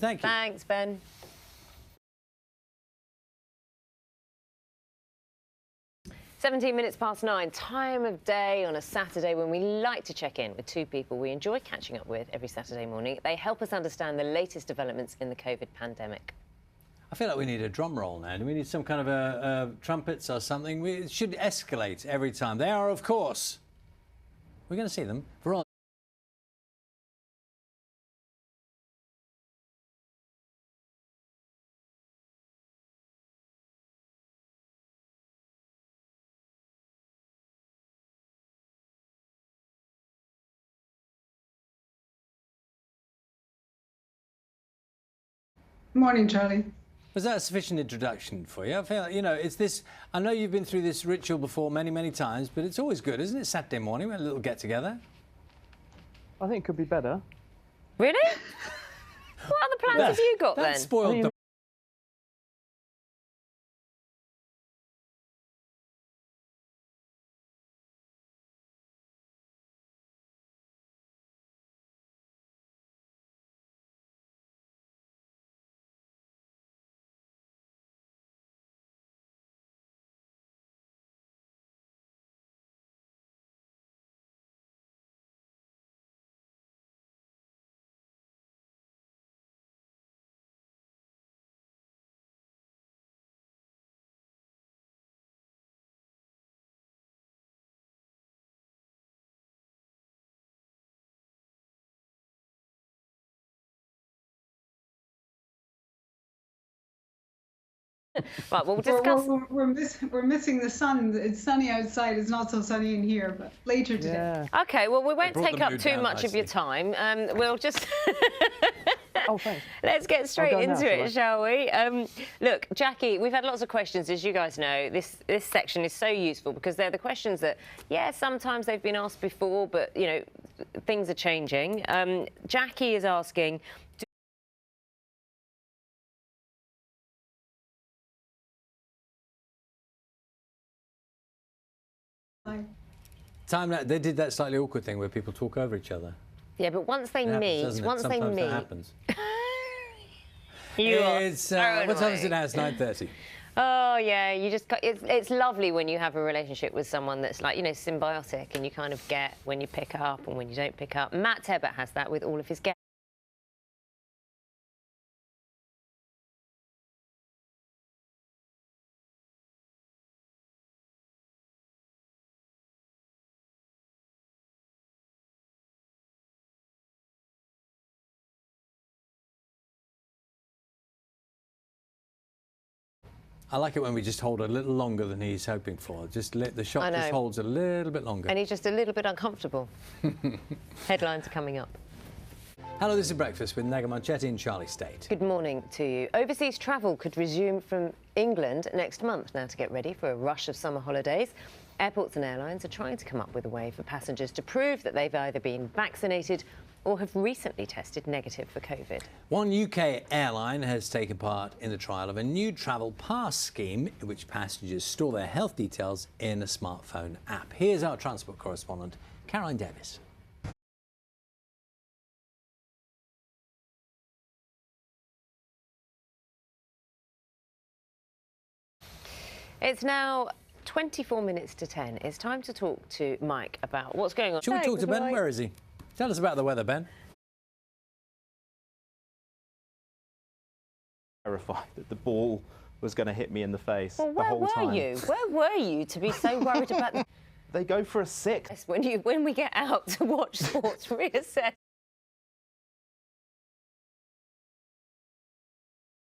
Thank you. Thanks, Ben. (17:09), time of day on a Saturday when we like to check in with two people we enjoy catching up with every Saturday morning. They help us understand the latest developments in the COVID pandemic. I feel like we need a drum roll now. Do we need some kind of a trumpets or something? It should escalate every time. They are, of course. We're going to see them. Veronica. Morning, Charlie. Was that a sufficient introduction for you? I feel like, you know, it's this. I know you've been through this ritual before many, many times, but it's always good, isn't it? Saturday morning, we had a little get together. I think it could be better. Really? What other plans have you got then? That spoiled the... Right, well, we'll discuss. We're missing the sun. It's sunny outside. It's not so sunny in here, but later today. Yeah. OK, well, we won't take up too much nicely. of your time. We'll just... Oh, thanks. Let's get straight into it, shall we? Look, Jackie, we've had lots of questions, as you guys know. This section is so useful because they're the questions that, yeah, sometimes they've been asked before, but, you know, things are changing. Jackie is asking... They did that slightly awkward thing where people talk over each other. Yeah, but once they meet, Sometimes that happens. You are It's thrown what time away. is it now? It's 9:30. Oh yeah, you just it's lovely when you have a relationship with someone that's like, you know, symbiotic, and you kind of get when you pick up and when you don't pick up. Matt Tebbett has that with all of his guests. I like it when we just hold a little longer than he's hoping for. Just let the shot just holds a little bit longer. And he's just a little bit uncomfortable. Headlines are coming up. Hello, this is Breakfast with Naga Munchetty and Charlie State. Good morning to you. Overseas travel could resume from England next month. Now, to get ready for a rush of summer holidays, airports and airlines are trying to come up with a way for passengers to prove that they've either been vaccinated or have recently tested negative for COVID. One UK airline has taken part in the trial of a new travel pass scheme in which passengers store their health details in a smartphone app. Here's our transport correspondent, Caroline Davis. It's now 24 minutes to 10. It's time to talk to Mike about what's going on. Should we talk to Ben? Where is he? Tell us about the weather, Ben. Terrified that the ball was going to hit me in the face Well, the whole time. where were you? Where were you to be so worried about They go for a 6. when we get out to watch sports reassess?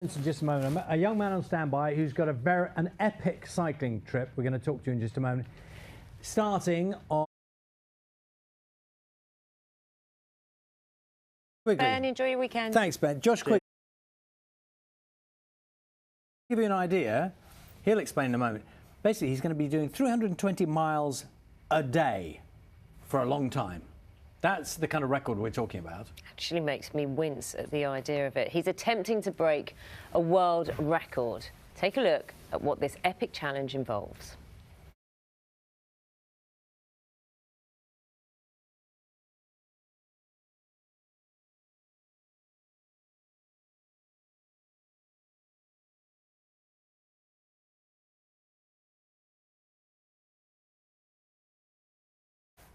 In just a moment, a young man on standby who's got an epic cycling trip. We're going to talk to you in just a moment. Starting on. Ben, enjoy your weekend. Thanks, Ben. Josh Quick. To give you an idea, he'll explain in a moment. Basically, he's going to be doing 320 miles a day for a long time. That's the kind of record we're talking about. Actually makes me wince at the idea of it. He's attempting to break a world record. Take a look at what this epic challenge involves.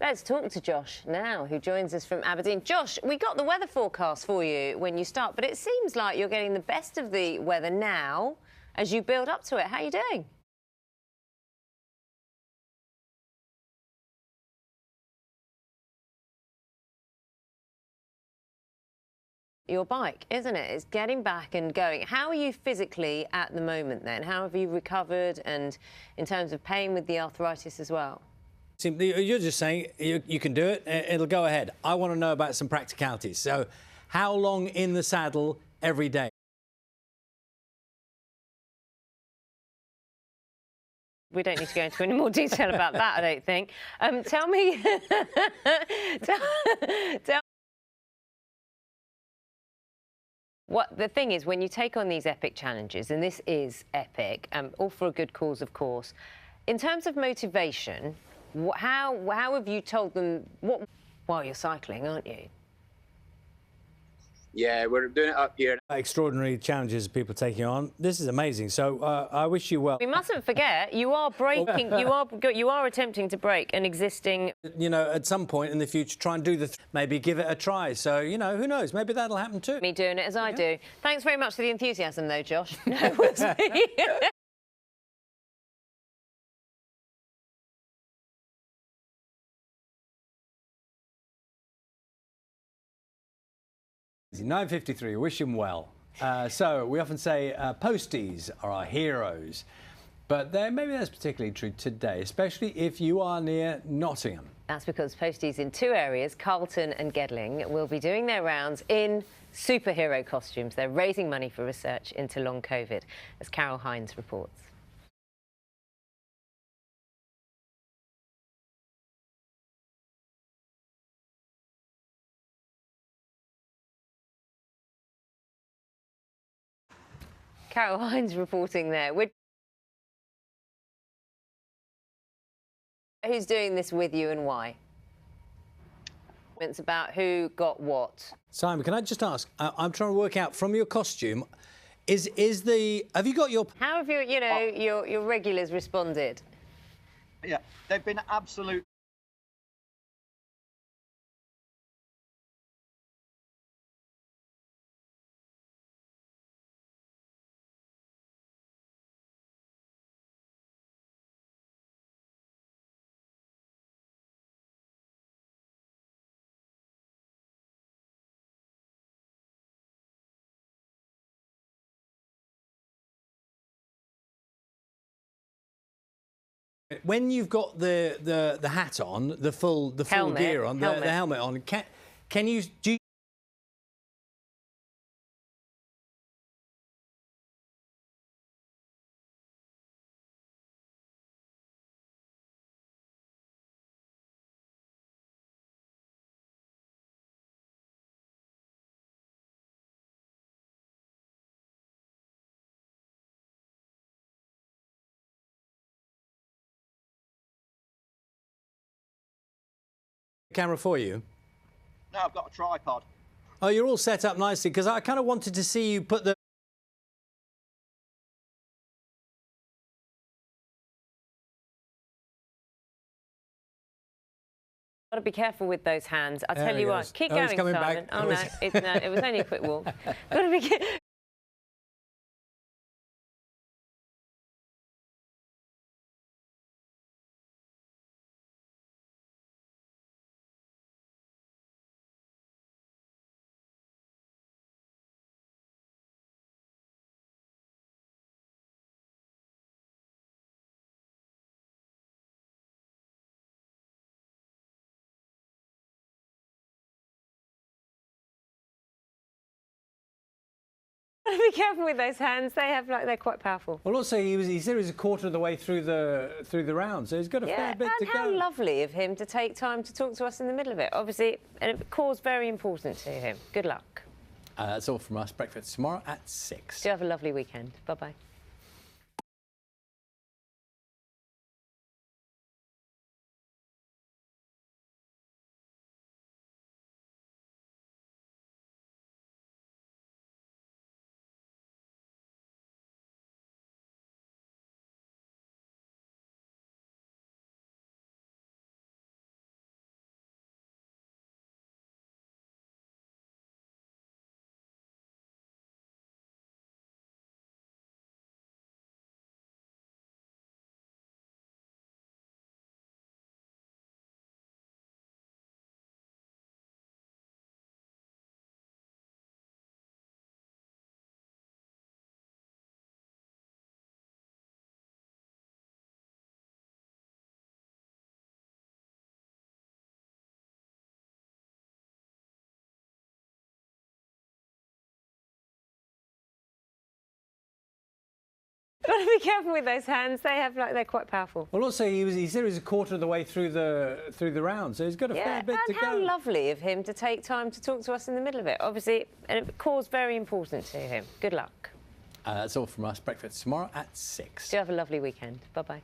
Let's talk to Josh now, who joins us from Aberdeen. Josh, we got the weather forecast for you when you start, but it seems like you're getting the best of the weather now as you build up to it. How are you doing? Your bike, isn't it? It's getting back and going. How are you physically at the moment then? How have you recovered, and in terms of pain with the arthritis as well? You're just saying you can do it, it'll go ahead. I want to know about some practicalities. So how long in the saddle every day? We don't need to go into any more detail about that, I don't think. Tell me... tell what the thing is, when you take on these epic challenges, and this is epic, all for a good cause, of course, in terms of motivation, how have you told them what... While you're cycling, aren't you? Yeah, we're doing it up here. Extraordinary challenges people taking on. This is amazing. So I wish you well. We mustn't forget, you are breaking, you are attempting to break an existing... You know, at some point in the future, try and do maybe give it a try. So, you know, who knows? Maybe that'll happen too. Me doing it as I do. Thanks very much for the enthusiasm, though, Josh. No, we'll see. 9:53. Wish him well. So we often say posties are our heroes, but maybe that's particularly true today, especially if you are near Nottingham. That's because posties in two areas, Carlton and Gedling, will be doing their rounds in superhero costumes. They're raising money for research into long COVID, as Carol Hines reports. Carol Hines reporting there. Who's doing this with you and why? It's about who got what. Simon, can I just ask? I'm trying to work out from your costume. Have you got your? How have your regulars responded? Yeah, they've been absolute. When you've got the hat on, the full gear on, the helmet on, can you do? Camera for you? No, I've got a tripod. Oh, you're all set up nicely, because I kind of wanted to see you put the... Got to be careful with those hands. I'll tell you what, keep going, coming Simon. back. Oh, no, it was only a quick walk. Got to be be careful with those hands. They're quite powerful. Well, also he said he was a quarter of the way through the round, so he's got a fair bit to go. And how lovely of him to take time to talk to us in the middle of it. Obviously, and a cause very important to him. Good luck. That's all from us. Breakfast tomorrow at 6. Do have a lovely weekend. Bye-bye. Got to be careful with those hands. They're quite powerful. Well, also he said he was a quarter of the way through the round, so he's got a fair bit to and go. how lovely of him to take time to talk to us in the middle of it. Obviously, a cause very important to him. Good luck. That's all from us. Breakfast tomorrow at 6. Do have a lovely weekend. Bye-bye.